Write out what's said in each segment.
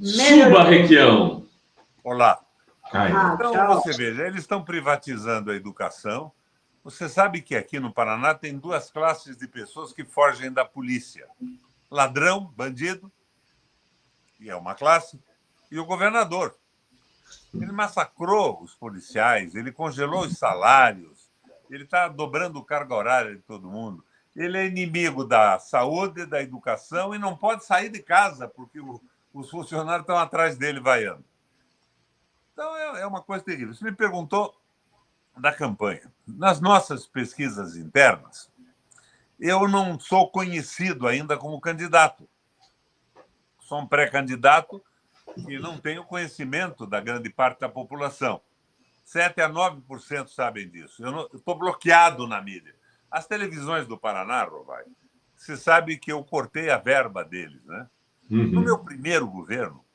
Suba, Requião. Olá. Ai. Então, tchau. você veja, eles estão privatizando a educação. Você sabe que aqui no Paraná tem duas classes de pessoas que fogem da polícia: ladrão, bandido, que é uma classe, e o governador. Ele massacrou os policiais, ele congelou os salários, ele está dobrando carga horária de todo mundo. Ele é inimigo da saúde, da educação e não pode sair de casa porque os funcionários estão atrás dele vaiando. Então, é uma coisa terrível. Você me perguntou da campanha. Nas nossas pesquisas internas, eu não sou conhecido ainda como candidato. Sou um pré-candidato e não tenho conhecimento da grande parte da população. 7 a 9% sabem disso. Eu estou bloqueado na mídia. As televisões do Paraná, Rovai, você sabe que eu cortei a verba deles, né? No meu primeiro governo,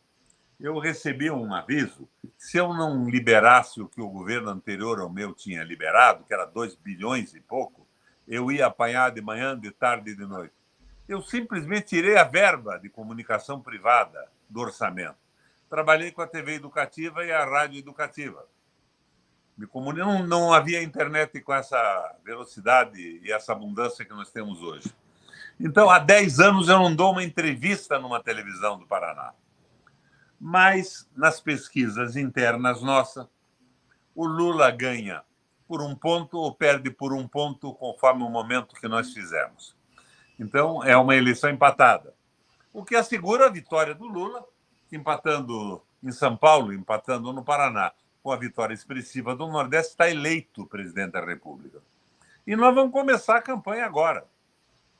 eu recebi um aviso que se eu não liberasse o que o governo anterior ao meu tinha liberado, que era 2 bilhões e pouco, eu ia apanhar de manhã, de tarde e de noite. Eu simplesmente tirei a verba de comunicação privada do orçamento. Trabalhei com a TV educativa e a rádio educativa. Não havia internet com essa velocidade e essa abundância que nós temos hoje. Então, há 10 anos eu não dou uma entrevista numa televisão do Paraná. Mas, nas pesquisas internas nossas, o Lula ganha por 1 ponto ou perde por 1 ponto, conforme o momento que nós fizemos. Então, é uma eleição empatada. O que assegura a vitória do Lula, empatando em São Paulo, empatando no Paraná, com a vitória expressiva do Nordeste, está eleito presidente da República. E nós vamos começar a campanha agora,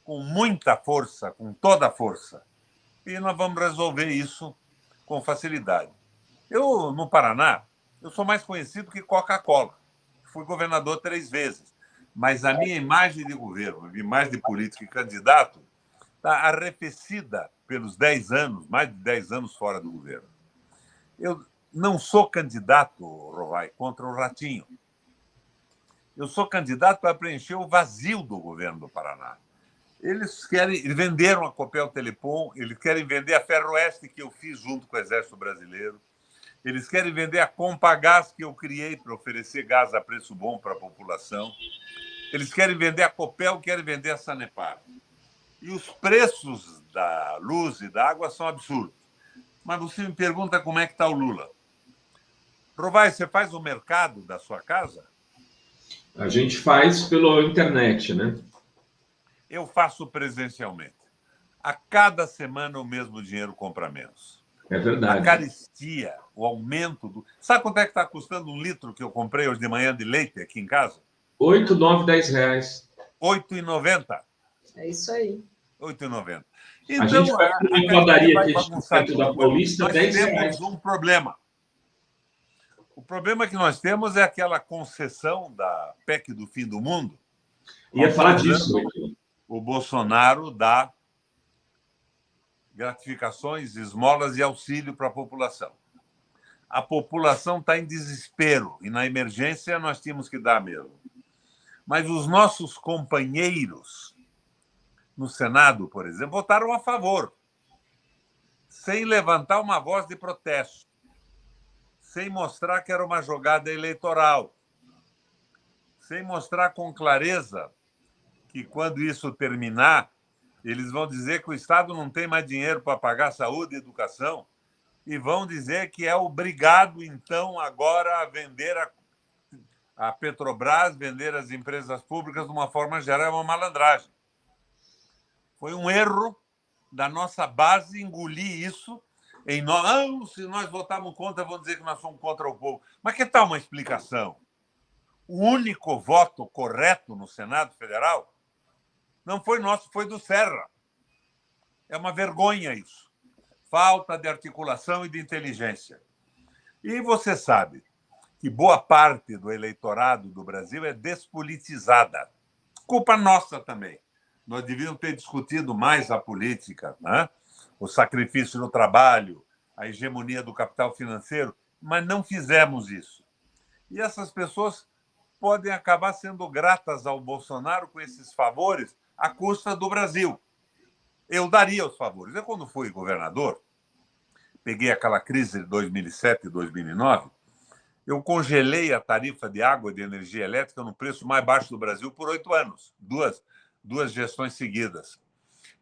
com muita força, com toda a força. E nós vamos resolver isso com facilidade. Eu, no Paraná, eu sou mais conhecido que Coca-Cola. Fui governador 3 vezes. Mas a minha imagem de governo, a minha imagem de político e candidato, está arrefecida pelos 10 anos, mais de 10 anos fora do governo. Eu não sou candidato, Rovai, contra o Ratinho. Eu sou candidato para preencher o vazio do governo do Paraná. Eles venderam a Copel Telecom, eles querem vender a Ferroeste, que eu fiz junto com o Exército Brasileiro, eles querem vender a Compagás, que eu criei para oferecer gás a preço bom para a população, eles querem vender a Copel, querem vender a Sanepar. E os preços da luz e da água são absurdos. Mas você me pergunta como é que está o Lula. Rovai, você faz o mercado da sua casa? A gente faz pela internet, né? Eu faço presencialmente. A cada semana o mesmo dinheiro compra menos. É verdade. A carestia, o aumento do... Sabe quanto é que está custando 1 litro que eu comprei hoje de manhã de leite aqui em casa? 8, 9, 10 reais. R$ 8,90. É isso aí. 8,90. A gente vai para uma padaria aqui perto da Paulista, nós 10 temos reais. um problema. O problema que nós temos é aquela concessão da PEC do fim do mundo. Ia falar disso, Requião. O Bolsonaro dá gratificações, esmolas e auxílio para a população. A população está em desespero e na emergência nós tínhamos que dar mesmo. Mas os nossos companheiros no Senado, por exemplo, votaram a favor, sem levantar uma voz de protesto, sem mostrar que era uma jogada eleitoral, sem mostrar com clareza que, quando isso terminar, eles vão dizer que o Estado não tem mais dinheiro para pagar saúde e educação e vão dizer que é obrigado, então, agora a vender a Petrobras, vender as empresas públicas de uma forma geral, é uma malandragem. Foi um erro da nossa base engolir isso. Se nós votarmos contra, vão dizer que nós somos contra o povo. Mas que tal uma explicação? O único voto correto no Senado Federal não foi nosso, foi do Serra. É uma vergonha isso. Falta de articulação e de inteligência. E você sabe que boa parte do eleitorado do Brasil é despolitizada. Culpa nossa também. Nós devíamos ter discutido mais a política, né? O sacrifício no trabalho, a hegemonia do capital financeiro, mas não fizemos isso. E essas pessoas podem acabar sendo gratas ao Bolsonaro com esses favores à custa do Brasil. Eu daria os favores. Eu, quando fui governador, peguei aquela crise de 2007 e 2009, eu congelei a tarifa de água e de energia elétrica no preço mais baixo do Brasil por 8 anos, duas gestões seguidas.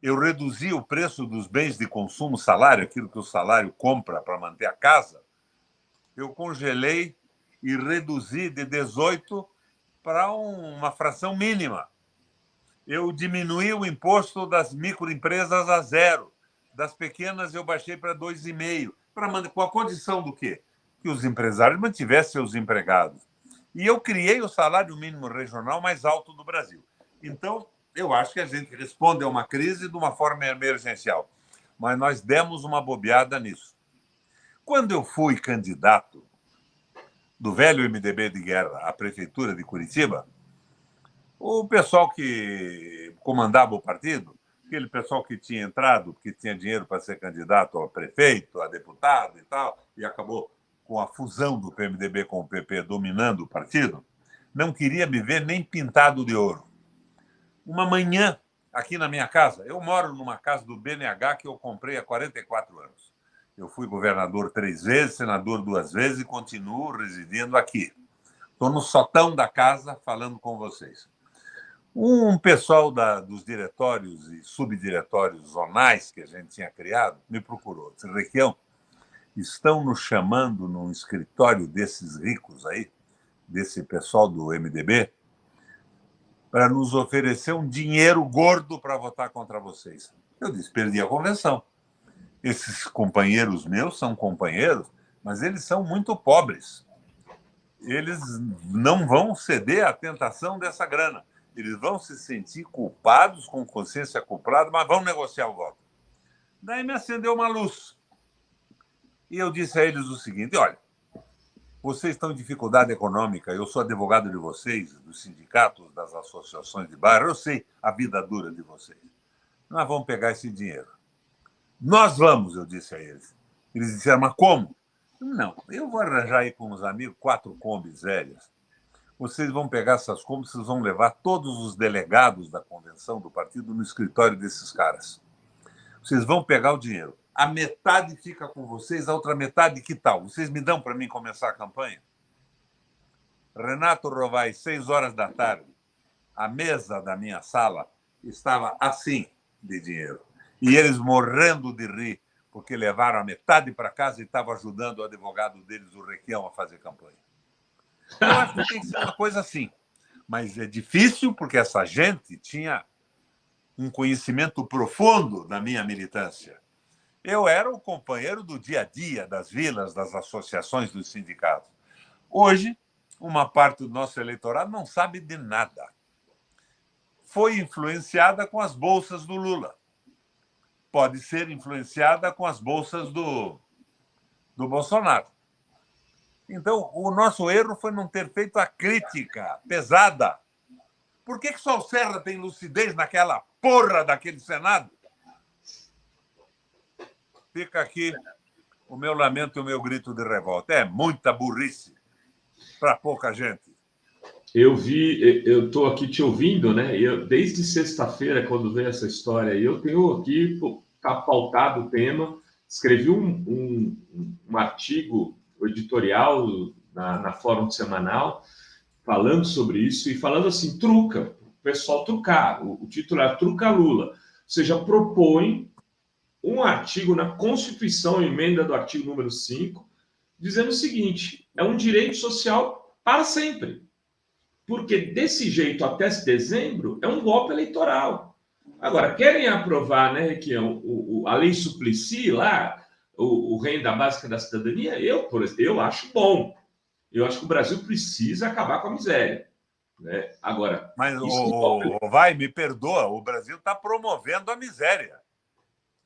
Eu reduzi o preço dos bens de consumo, salário, aquilo que o salário compra para manter a casa, eu congelei e reduzi de 18 para uma fração mínima. Eu diminuí o imposto das microempresas a 0. Das pequenas eu baixei para 2,5. Com a condição do quê? Que os empresários mantivessem seus empregados. E eu criei o salário mínimo regional mais alto do Brasil. Então, eu acho que a gente responde a uma crise de uma forma emergencial. Mas nós demos uma bobeada nisso. Quando eu fui candidato do velho MDB de guerra à prefeitura de Curitiba, o pessoal que comandava o partido, aquele pessoal que tinha entrado, que tinha dinheiro para ser candidato a prefeito, a deputado e tal, e acabou com a fusão do PMDB com o PP dominando o partido, não queria me ver nem pintado de ouro. Uma manhã, aqui na minha casa, eu moro numa casa do BNH que eu comprei há 44 anos. Eu fui governador 3 vezes, senador 2 vezes e continuo residindo aqui. Estou no sótão da casa falando com vocês. Um pessoal dos diretórios e subdiretórios zonais que a gente tinha criado me procurou. Disse, Requião, estão nos chamando num escritório desses ricos aí, desse pessoal do MDB, para nos oferecer um dinheiro gordo para votar contra vocês. Eu disse, perdi a convenção. Esses companheiros meus são companheiros, mas eles são muito pobres. Eles não vão ceder à tentação dessa grana. Eles vão se sentir culpados, com consciência culpada, mas vão negociar o voto. Daí me acendeu uma luz. E eu disse a eles o seguinte, olha, vocês estão em dificuldade econômica, eu sou advogado de vocês, dos sindicatos, das associações de bairro, eu sei a vida dura de vocês. Nós vamos pegar esse dinheiro. Nós vamos, eu disse a eles. Eles disseram, mas como? Não, eu vou arranjar aí com uns amigos 4 combis velhas. Vocês vão pegar essas combis, vocês vão levar todos os delegados da convenção do partido no escritório desses caras. Vocês vão pegar o dinheiro. A metade fica com vocês, a outra metade, que tal? Vocês me dão para mim começar a campanha? Renato Rovai, 6 horas da tarde, a mesa da minha sala estava assim de dinheiro. E eles morrendo de rir, porque levaram a metade para casa e estavam ajudando o advogado deles, o Requião, a fazer campanha. Eu acho que tem que ser uma coisa assim. Mas é difícil, porque essa gente tinha um conhecimento profundo da minha militância. Eu era o companheiro do dia a dia, das vilas, das associações, dos sindicatos. Hoje, uma parte do nosso eleitorado não sabe de nada. Foi influenciada com as bolsas do Lula. Pode ser influenciada com as bolsas do Bolsonaro. Então, o nosso erro foi não ter feito a crítica pesada. Por que só o Serra tem lucidez naquela porra daquele Senado? Fica aqui o meu lamento e o meu grito de revolta. É muita burrice para pouca gente. Eu estou aqui te ouvindo, né? Desde sexta-feira, quando veio essa história, eu tenho aqui, está pautado o tema, escrevi um artigo editorial na Fórum Semanal, falando sobre isso e falando assim, truca, o pessoal trucar, o título é Truca Lula, ou seja, propõe um artigo na Constituição, emenda do artigo número 5, dizendo o seguinte, é um direito social para sempre, porque desse jeito até dezembro é um golpe eleitoral. Agora, querem aprovar, né, que a lei Suplicy lá, o renda básica da cidadania, eu acho bom. Eu acho que o Brasil precisa acabar com a miséria. Né? Agora, mas me perdoa, o Brasil está promovendo a miséria.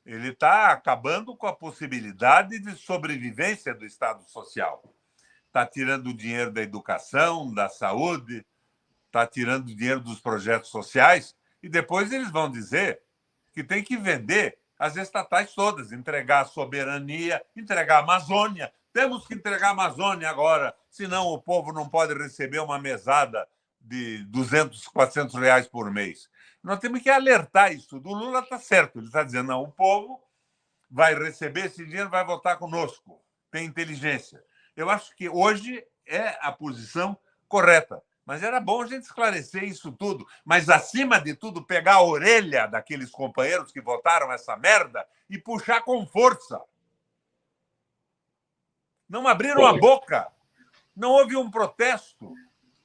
Ele está acabando com a possibilidade de sobrevivência do Estado Social. Está tirando o dinheiro da educação, da saúde, está tirando o dinheiro dos projetos sociais, e depois eles vão dizer que tem que vender as estatais todas, entregar a soberania, entregar a Amazônia. Temos que entregar a Amazônia agora, senão o povo não pode receber uma mesada de 200, 400 reais por mês. Nós temos que alertar isso. Do Lula está certo, ele está dizendo, não, o povo vai receber esse dinheiro, vai votar conosco. Tem inteligência. Eu acho que hoje é a posição correta. Mas era bom a gente esclarecer isso tudo. Mas, acima de tudo, pegar a orelha daqueles companheiros que votaram essa merda e puxar com força. Não abriram a boca. Não houve um protesto.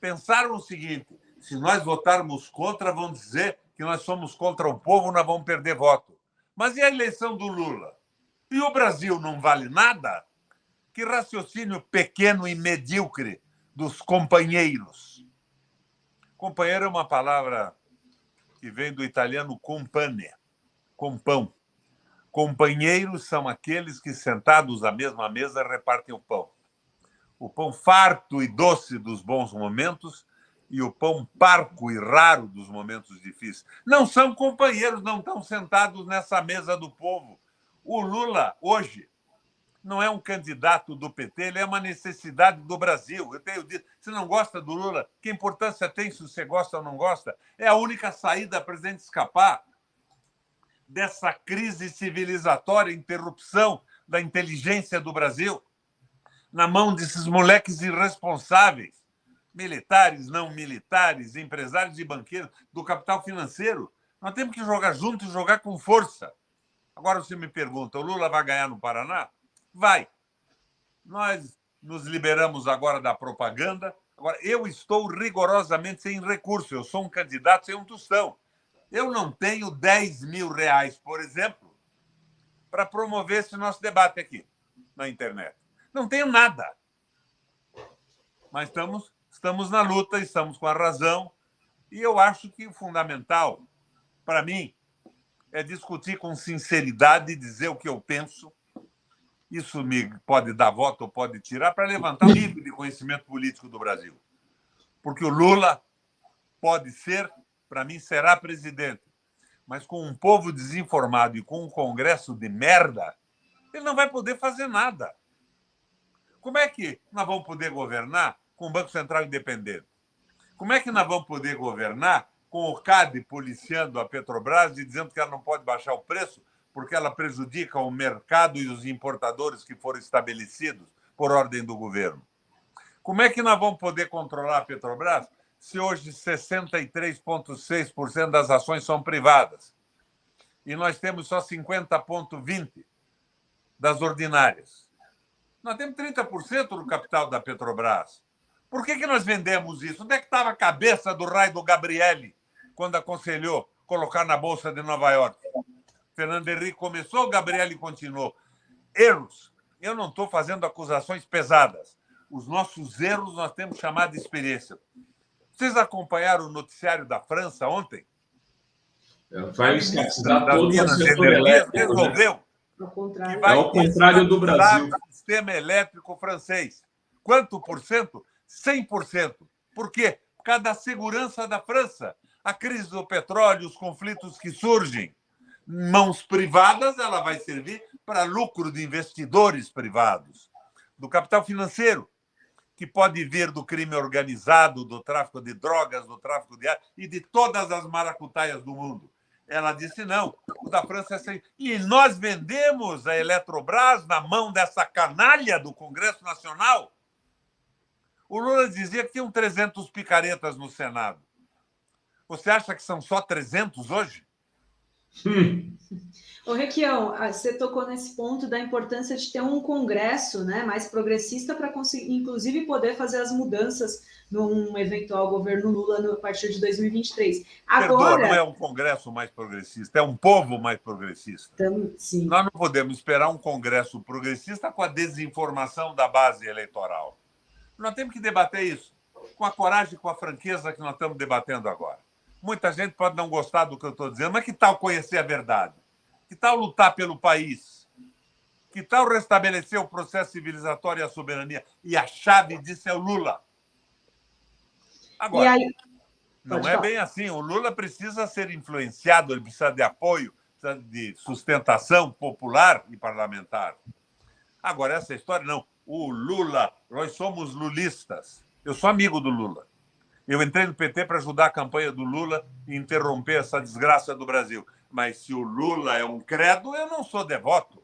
Pensaram o seguinte: se nós votarmos contra, vão dizer que nós somos contra o povo, nós vamos perder voto. Mas e a eleição do Lula? E o Brasil não vale nada? Que raciocínio pequeno e medíocre dos companheiros. Companheiro é uma palavra que vem do italiano compane, compão. Companheiros são aqueles que, sentados à mesma mesa, repartem o pão. O pão farto e doce dos bons momentos e o pão parco e raro dos momentos difíceis. Não são companheiros, não estão sentados nessa mesa do povo. O Lula, hoje, não é um candidato do PT, ele é uma necessidade do Brasil. Eu tenho dito, se não gosta do Lula, que importância tem se você gosta ou não gosta? É a única saída para a gente escapar dessa crise civilizatória, interrupção da inteligência do Brasil, na mão desses moleques irresponsáveis, militares, não militares, empresários e banqueiros, do capital financeiro. Nós temos que jogar junto e jogar com força. Agora você me pergunta, o Lula vai ganhar no Paraná? Vai. Nós nos liberamos agora da propaganda. Agora, eu estou rigorosamente sem recurso. Eu sou um candidato sem um tostão. Eu não tenho 10 mil reais, por exemplo, para promover esse nosso debate aqui na internet. Não tenho nada. Mas estamos na luta, estamos com a razão. E eu acho que o fundamental, para mim, é discutir com sinceridade, dizer o que eu penso. Isso me pode dar voto ou pode tirar, para levantar o nível de conhecimento político do Brasil. Porque o Lula pode ser, para mim, será presidente. Mas com um povo desinformado e com um Congresso de merda, ele não vai poder fazer nada. Como é que nós vamos poder governar com o Banco Central independente? Como é que nós vamos poder governar com o CAD policiando a Petrobras e dizendo que ela não pode baixar o preço porque ela prejudica o mercado e os importadores que foram estabelecidos por ordem do governo? Como é que nós vamos poder controlar a Petrobras se hoje 63,6% das ações são privadas e nós temos só 50,20% das ordinárias? Nós temos 30% do capital da Petrobras. Por que nós vendemos isso? Onde é que estava a cabeça do raio do Gabrielli quando aconselhou colocar na Bolsa de Nova York? Fernando Henrique começou, o Gabrielli continuou. Erros. Eu não estou fazendo acusações pesadas. Os nossos erros nós temos que chamar de experiência. Vocês acompanharam o noticiário da França ontem? Vai estatizar todo o setor energias elétrico. resolveu que vai ao contrário do Brasil. O sistema elétrico francês. Quanto por cento? 100%. Por quê? Por causa da segurança da França. A crise do petróleo, os conflitos que surgem. Mãos privadas, ela vai servir para lucro de investidores privados, do capital financeiro, que pode vir do crime organizado, do tráfico de drogas, do tráfico de ar e de todas as maracutaias do mundo. Ela disse não, o da França é assim. E nós vendemos a Eletrobras na mão dessa canalha do Congresso Nacional. O Lula dizia que tinham 300 picaretas no Senado. Você acha que são só 300 hoje? Ô, Requião, você tocou nesse ponto da importância de ter um Congresso, né, mais progressista para conseguir, inclusive, poder fazer as mudanças num eventual governo Lula a partir de 2023. Agora, Perdoa, não é um Congresso mais progressista, é um povo mais progressista. Sim. Nós não podemos esperar um Congresso progressista com a desinformação da base eleitoral. Nós temos que debater isso com a coragem e com a franqueza que nós estamos debatendo agora. Muita gente pode não gostar do que eu estou dizendo, mas que tal conhecer a verdade? Que tal lutar pelo país? Que tal restabelecer o processo civilizatório e a soberania? E a chave disso é o Lula. Agora, não é bem assim. O Lula precisa ser influenciado, ele precisa de apoio, precisa de sustentação popular e parlamentar. Agora, essa história, não. O Lula, nós somos lulistas. Eu sou amigo do Lula. Eu entrei no PT para ajudar a campanha do Lula e interromper essa desgraça do Brasil. Mas se o Lula é um credo, eu não sou devoto.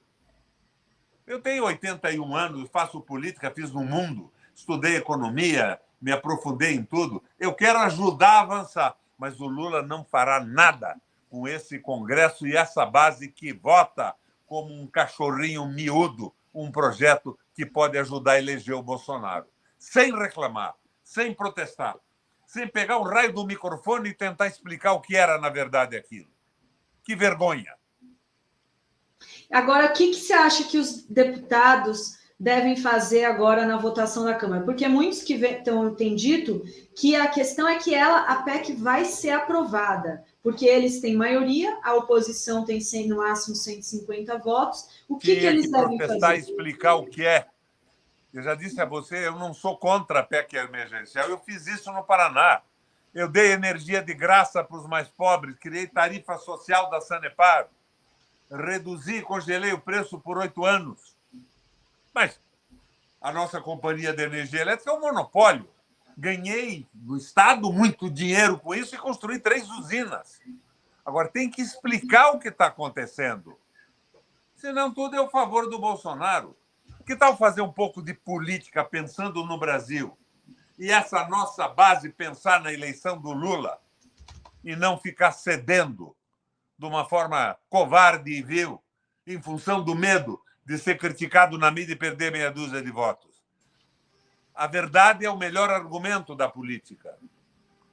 Eu tenho 81 anos, faço política, fiz no mundo, estudei economia, me aprofundei em tudo. Eu quero ajudar a avançar, mas o Lula não fará nada com esse Congresso e essa base que vota como um cachorrinho miúdo um projeto que pode ajudar a eleger o Bolsonaro. Sem reclamar, sem protestar, sem pegar o raio do microfone e tentar explicar o que era, na verdade, aquilo. Que vergonha! Agora, o que você acha que os deputados devem fazer agora na votação da Câmara? Porque muitos que têm dito que a questão é que a PEC vai ser aprovada, porque eles têm maioria, a oposição tem no máximo 150 votos. O que eles devem fazer? E explicar o que é. Eu já disse a você, eu não sou contra a PEC emergencial, eu fiz isso no Paraná. Eu dei energia de graça para os mais pobres, criei tarifa social da Sanepar, reduzi e congelei o preço por 8 anos. Mas a nossa companhia de energia elétrica é um monopólio. Ganhei no Estado muito dinheiro com isso e construí 3 usinas. Agora, tem que explicar o que está acontecendo. Senão, tudo é a favor do Bolsonaro. Que tal fazer um pouco de política pensando no Brasil? E essa nossa base pensar na eleição do Lula e não ficar cedendo de uma forma covarde e vil, em função do medo de ser criticado na mídia e perder meia dúzia de votos. A verdade é o melhor argumento da política.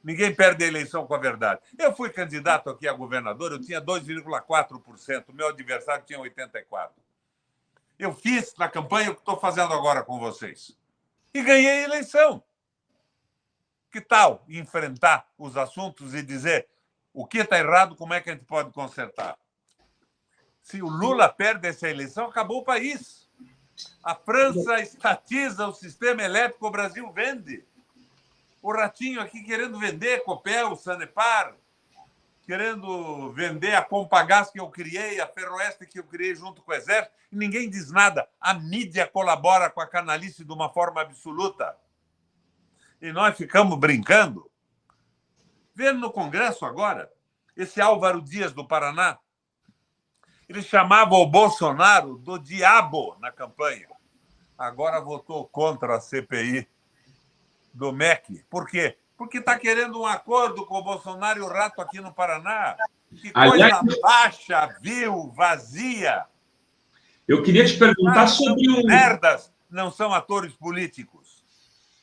Ninguém perde a eleição com a verdade. Eu fui candidato aqui a governador, eu tinha 2,4%, meu adversário tinha 84%. Eu fiz na campanha o que estou fazendo agora com vocês. E ganhei a eleição. Que tal enfrentar os assuntos e dizer o que está errado, como é que a gente pode consertar? Se o Lula perde essa eleição, acabou o país. A França estatiza o sistema elétrico, o Brasil vende. O Ratinho aqui querendo vender Copel, Sanepar, querendo vender a Compagás que eu criei, a Ferroeste que eu criei junto com o Exército, e ninguém diz nada. A mídia colabora com a canalice de uma forma absoluta. E nós ficamos brincando. Vendo no Congresso agora, esse Álvaro Dias do Paraná, ele chamava o Bolsonaro do diabo na campanha. Agora votou contra a CPI do MEC. Por quê? Porque está querendo um acordo com o Bolsonaro e o Rato aqui no Paraná. Que coisa baixa, vil, vazia. Eu queria te perguntar sobre merdas não são atores políticos.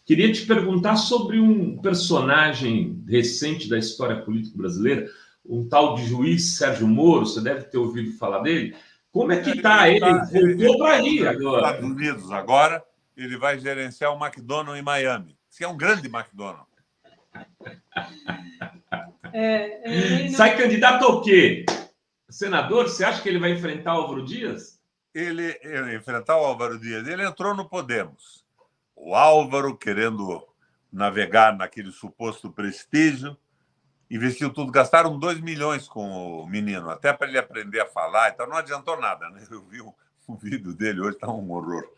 Queria te perguntar sobre um personagem recente da história política brasileira, um tal de juiz Sérgio Moro, você deve ter ouvido falar dele. Como é que está ele? Voltou para aí agora. Nos Estados Unidos agora, ele vai gerenciar o McDonald's em Miami, que é um grande McDonald's. Sai candidato ao quê? Senador? Você acha que ele vai enfrentar o Álvaro Dias? Ele enfrentar o Álvaro Dias. Ele entrou no Podemos. O Álvaro, querendo navegar naquele suposto prestígio, investiu tudo. Gastaram 2 milhões com o menino, até para ele aprender a falar. Então não adiantou nada, né? Eu vi o vídeo dele hoje, está um horror.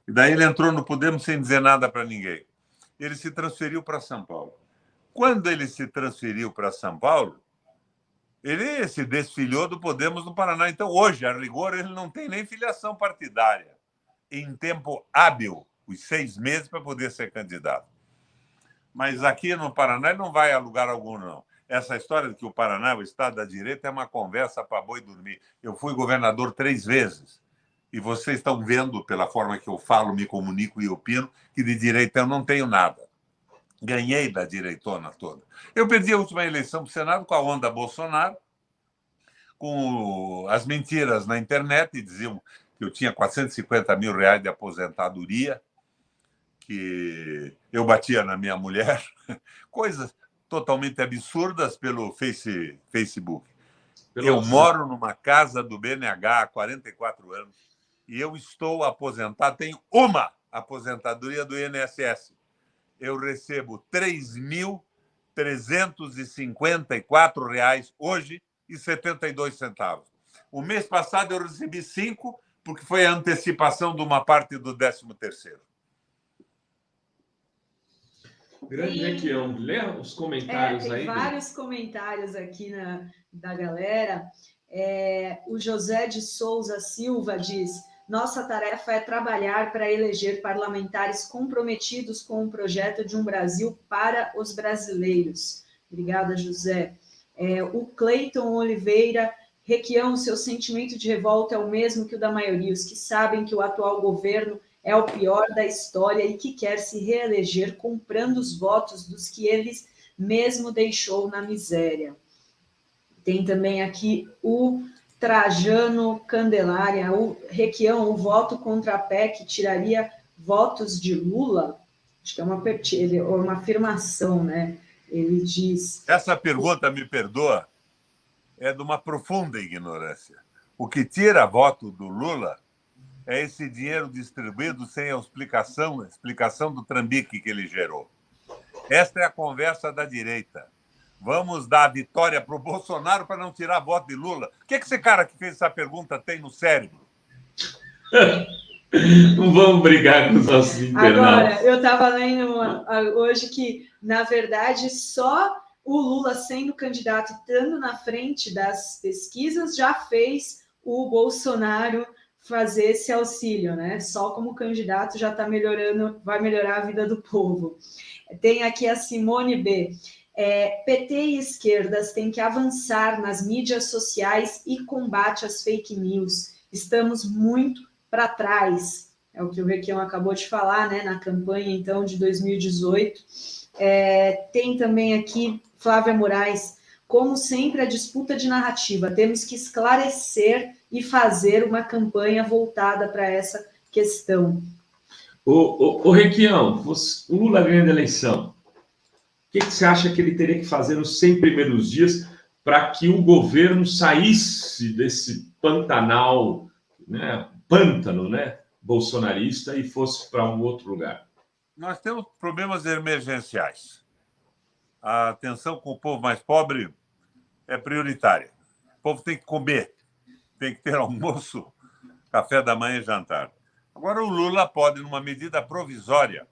E daí ele entrou no Podemos sem dizer nada para ninguém. Ele se transferiu para São Paulo. Quando ele se transferiu para São Paulo, ele se desfiliou do Podemos no Paraná. Então, hoje, a rigor, ele não tem nem filiação partidária. Em tempo hábil, os 6 meses para poder ser candidato. Mas aqui no Paraná ele não vai a lugar algum, não. Essa história de que o Paraná é o estado da direita é uma conversa para boi dormir. Eu fui governador 3 vezes. E vocês estão vendo, pela forma que eu falo, me comunico e opino, que de direita eu não tenho nada. Ganhei da direitona toda. Eu perdi a última eleição para o Senado com a onda Bolsonaro, com as mentiras na internet, e diziam que eu tinha 450 mil reais de aposentadoria, que eu batia na minha mulher, coisas totalmente absurdas pelo Facebook. Eu moro numa casa do BNH há 44 anos e eu estou aposentado, tenho uma aposentadoria do INSS. Eu recebo R$ 3.354 hoje e 72 centavos. O mês passado eu recebi 5, porque foi a antecipação de uma parte do 13º. Grande Requião, lê os comentários aí. Tem vários comentários aqui da galera. O José de Souza Silva diz: Nossa tarefa é trabalhar para eleger parlamentares comprometidos com o projeto de um Brasil para os brasileiros. Obrigada, José. O Cleiton Oliveira, Requião, seu sentimento de revolta é o mesmo que o da maioria, os que sabem que o atual governo é o pior da história e que quer se reeleger comprando os votos dos que eles mesmo deixou na miséria. Tem também aqui o Trajano Candelária, o Requião, o voto contra a PEC tiraria votos de Lula? Acho que é uma afirmação, né? Ele diz... Essa pergunta, me perdoa, é de uma profunda ignorância. O que tira voto do Lula é esse dinheiro distribuído sem a explicação do trambique que ele gerou. Esta é a conversa da direita. Vamos dar a vitória para o Bolsonaro para não tirar voto de Lula. O que esse cara que fez essa pergunta tem no cérebro? Não vamos brigar com os nossos internautas. Agora, eu estava lendo hoje que, na verdade, só o Lula sendo candidato, estando na frente das pesquisas, já fez o Bolsonaro fazer esse auxílio, né? Só como candidato já está melhorando, vai melhorar a vida do povo. Tem aqui a Simone B. PT e esquerdas têm que avançar nas mídias sociais e combate às fake news. Estamos muito para trás. É o que o Requião acabou de falar, né? Na campanha, então, de 2018. Tem também aqui Flávia Moraes. Como sempre, a disputa de narrativa. Temos que esclarecer e fazer uma campanha voltada para essa questão. O Requião, o Lula ganhando a eleição. O que você acha que ele teria que fazer nos 100 primeiros dias para que o governo saísse desse pântano, né, bolsonarista e fosse para um outro lugar? Nós temos problemas emergenciais. A atenção com o povo mais pobre é prioritária. O povo tem que comer, tem que ter almoço, café da manhã e jantar. Agora, o Lula pode, numa medida provisória,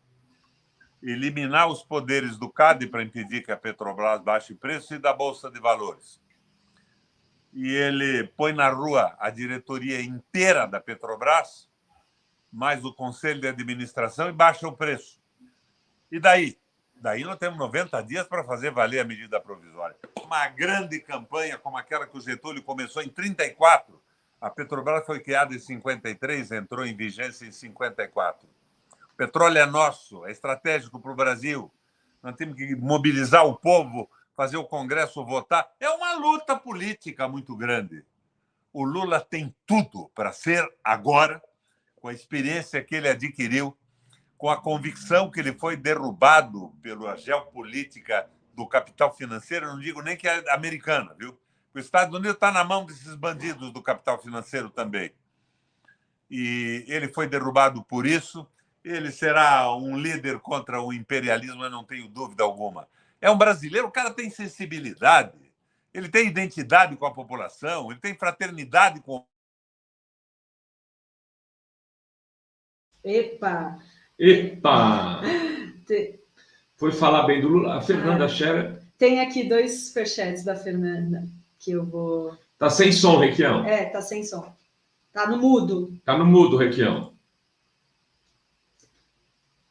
eliminar os poderes do CAD para impedir que a Petrobras baixe preço e da Bolsa de Valores. E ele põe na rua a diretoria inteira da Petrobras, mais o conselho de administração, e baixa o preço. E daí? Daí nós temos 90 dias para fazer valer a medida provisória. Uma grande campanha como aquela que o Getúlio começou em 1934. A Petrobras foi criada em 1953, entrou em vigência em 1954. O petróleo é nosso, é estratégico para o Brasil. Nós temos que mobilizar o povo, fazer o Congresso votar. É uma luta política muito grande. O Lula tem tudo para ser agora, com a experiência que ele adquiriu, com a convicção que ele foi derrubado pela geopolítica do capital financeiro, eu não digo nem que é americana, viu? Os Estados Unidos está na mão desses bandidos do capital financeiro também. E ele foi derrubado por isso. Ele será um líder contra o imperialismo, eu não tenho dúvida alguma. É um brasileiro, o cara tem sensibilidade, ele tem identidade com a população, ele tem fraternidade com... Epa! Foi falar bem do Lula. A Fernanda Scherer... Tem aqui 2 superchats da Fernanda, que eu vou... Tá sem som, Requião. Tá sem som. Tá no mudo. Tá no mudo, Requião.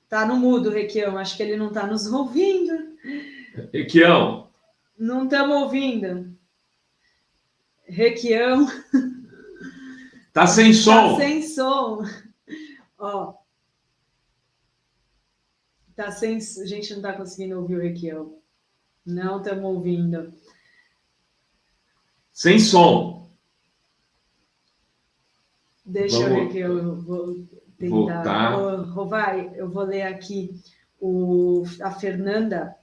Tá no mudo, Requião. Acho que ele não tá nos ouvindo. Requião. Não estamos ouvindo. Requião. Tá sem som. Tá sem som. Ó. Tá sem... A gente não tá conseguindo ouvir o Requião. Não estamos ouvindo. Sem som. Deixa eu ver que eu vou tentar. Rovai, eu vou ler aqui a Fernanda.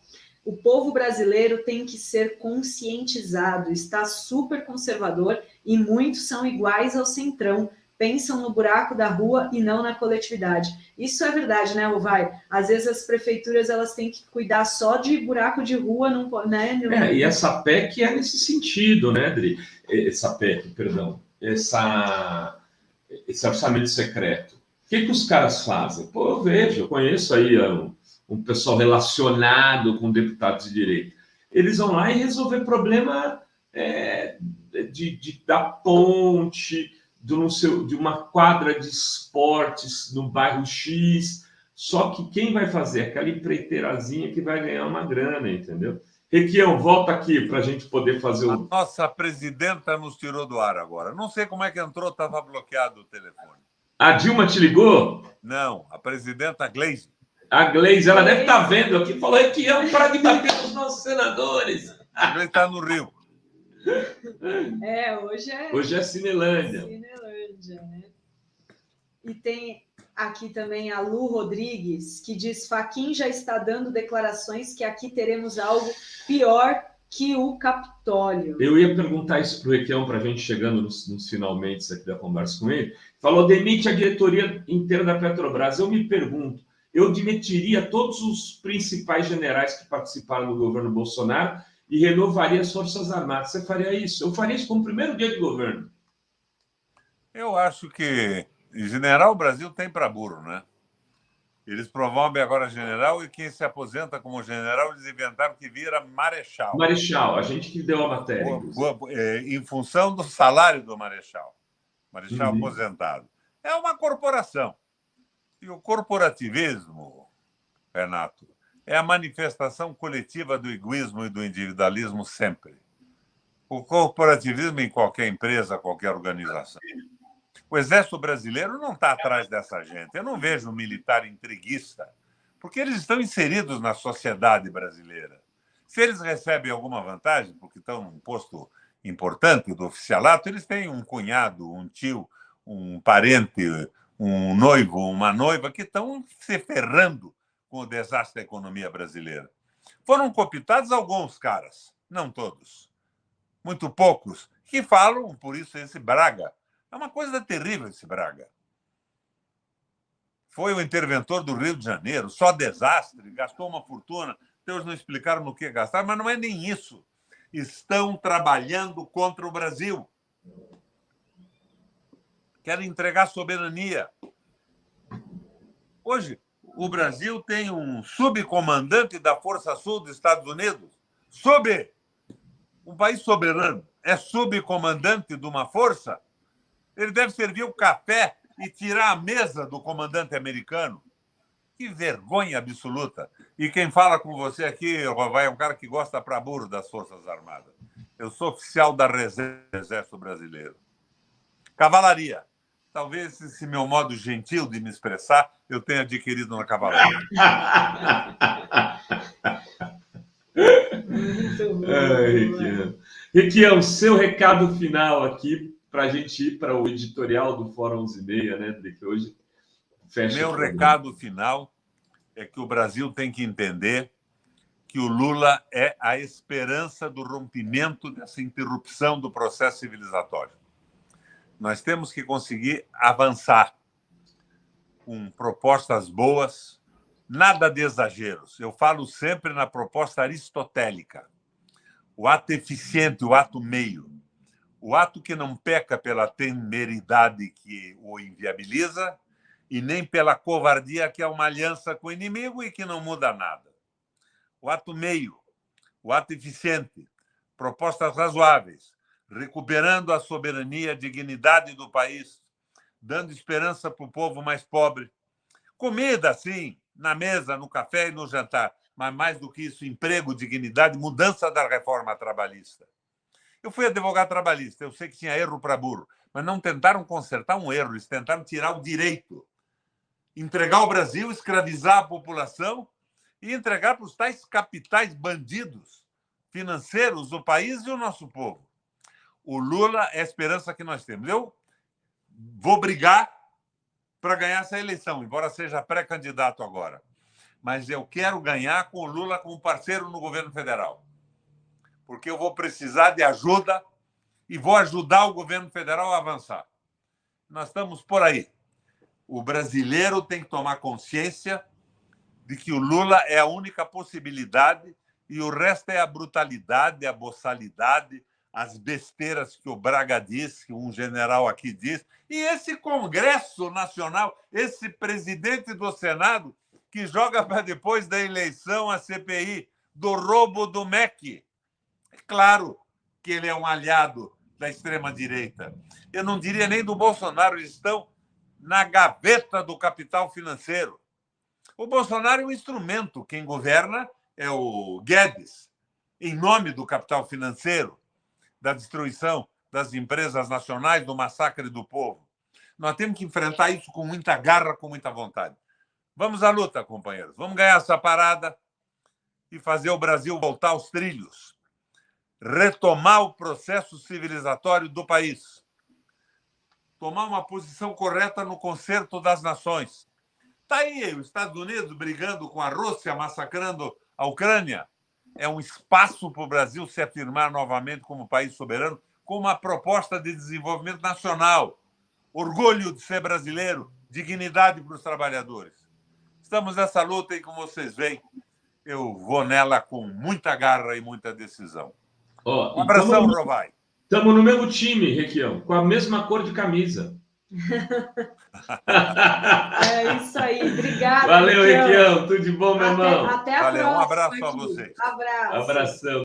O povo brasileiro tem que ser conscientizado, está super conservador e muitos são iguais ao centrão, pensam no buraco da rua e não na coletividade. Isso é verdade, né, Rovai? Às vezes as prefeituras elas têm que cuidar só de buraco de rua, não, né? E essa PEC é nesse sentido, né, Adri? Essa PEC, perdão. Esse orçamento secreto. O que os caras fazem? Pô, eu conheço aí um pessoal relacionado com deputados de direita. Eles vão lá e resolver problema da ponte, de uma quadra de esportes no bairro X. Só que quem vai fazer? Aquela empreiteirazinha que vai ganhar uma grana, entendeu? Requião, volta aqui para a gente poder fazer A nossa presidenta nos tirou do ar agora. Não sei como é que entrou, estava bloqueado o telefone. A Dilma te ligou? Não, a presidenta Gleisi. A Gleisi, ela deve estar vendo aqui, falou Requião, para de bater nos nossos senadores. A Gleisi está no Rio. Hoje é Cinelândia. Cinelândia, né? E tem aqui também a Lu Rodrigues, que diz: Fachin já está dando declarações que aqui teremos algo pior que o Capitólio. Eu ia perguntar isso para o Requião, para a gente chegando nos finalmente aqui da conversa com ele. Falou, demite a diretoria inteira da Petrobras. Eu me pergunto, eu demitiria todos os principais generais que participaram do governo Bolsonaro e renovaria as Forças Armadas. Você faria isso? Eu faria isso como primeiro dia de governo. Eu acho que, em general, o Brasil tem para burro, né? Eles promovem agora general e quem se aposenta como general, eles inventaram que vira marechal. Marechal, a gente que deu a matéria. Em função do salário do marechal. Marechal aposentado. É uma corporação. E o corporativismo, Renato, é a manifestação coletiva do egoísmo e do individualismo sempre. O corporativismo em qualquer empresa, qualquer organização. O Exército Brasileiro não está atrás dessa gente. Eu não vejo um militar intriguista, porque eles estão inseridos na sociedade brasileira. Se eles recebem alguma vantagem, porque estão num posto importante do oficialato, eles têm um cunhado, um tio, um parente, um noivo, uma noiva, que estão se ferrando com o desastre da economia brasileira. Foram cooptados alguns caras, não todos. Muito poucos, que falam, por isso, esse Braga. É uma coisa terrível esse Braga. Foi o interventor do Rio de Janeiro, só desastre, gastou uma fortuna. Deus não explicaram no que gastaram, mas não é nem isso. Estão trabalhando contra o Brasil. Querem entregar soberania. Hoje, o Brasil tem um subcomandante da Força Sul dos Estados Unidos. Um país soberano é subcomandante de uma força? Ele deve servir o café e tirar a mesa do comandante americano. Que vergonha absoluta. E quem fala com você aqui, Rovai, é um cara que gosta pra burro das Forças Armadas. Eu sou oficial da reserva do Exército Brasileiro. Cavalaria. Talvez esse meu modo gentil de me expressar eu tenha adquirido na cavalaria. Muito bom. Requião, seu recado final aqui para a gente ir para o editorial do Fórum 11h30, né? De que hoje fecha. Meu recado final é que o Brasil tem que entender que o Lula é a esperança do rompimento dessa interrupção do processo civilizatório. Nós temos que conseguir avançar com propostas boas, nada de exageros. Eu falo sempre na proposta aristotélica. O ato eficiente, o ato meio. O ato que não peca pela temeridade que o inviabiliza e nem pela covardia que é uma aliança com o inimigo e que não muda nada. O ato meio, o ato eficiente, propostas razoáveis, recuperando a soberania, a dignidade do país, dando esperança para o povo mais pobre. Comida, sim, na mesa, no café e no jantar, mas mais do que isso, emprego, dignidade, mudança da reforma trabalhista. Eu fui advogado trabalhista, eu sei que tinha erro para burro, mas não tentaram consertar um erro, eles tentaram tirar o direito. Entregar o Brasil, escravizar a população e entregar para os tais capitais bandidos financeiros o país e o nosso povo. O Lula é a esperança que nós temos. Eu vou brigar para ganhar essa eleição, embora seja pré-candidato agora. Mas eu quero ganhar com o Lula como parceiro no governo federal. Porque eu vou precisar de ajuda e vou ajudar o governo federal a avançar. Nós estamos por aí. O brasileiro tem que tomar consciência de que o Lula é a única possibilidade e o resto é a brutalidade, a boçalidade, as besteiras que o Braga diz, que um general aqui diz, e esse Congresso Nacional, esse presidente do Senado, que joga para depois da eleição a CPI do roubo do MEC. É claro que ele é um aliado da extrema-direita. Eu não diria nem do Bolsonaro, eles estão na gaveta do capital financeiro. O Bolsonaro é um instrumento, quem governa é o Guedes, em nome do capital financeiro, da destruição das empresas nacionais, do massacre do povo. Nós temos que enfrentar isso com muita garra, com muita vontade. Vamos à luta, companheiros. Vamos ganhar essa parada e fazer o Brasil voltar aos trilhos. Retomar o processo civilizatório do país. Tomar uma posição correta no concerto das nações. Está aí os Estados Unidos brigando com a Rússia, massacrando a Ucrânia. É um espaço para o Brasil se afirmar novamente como país soberano, com uma proposta de desenvolvimento nacional. Orgulho de ser brasileiro, dignidade para os trabalhadores. Estamos nessa luta e, como vocês veem, eu vou nela com muita garra e muita decisão. Um abração, Rovai. Estamos no mesmo time, Requião, com a mesma cor de camisa. É isso aí, obrigada. Valeu, Requião, tudo de bom, meu irmão. Até a Valeu, próxima. um abraço a vocês. Abraço. Abração.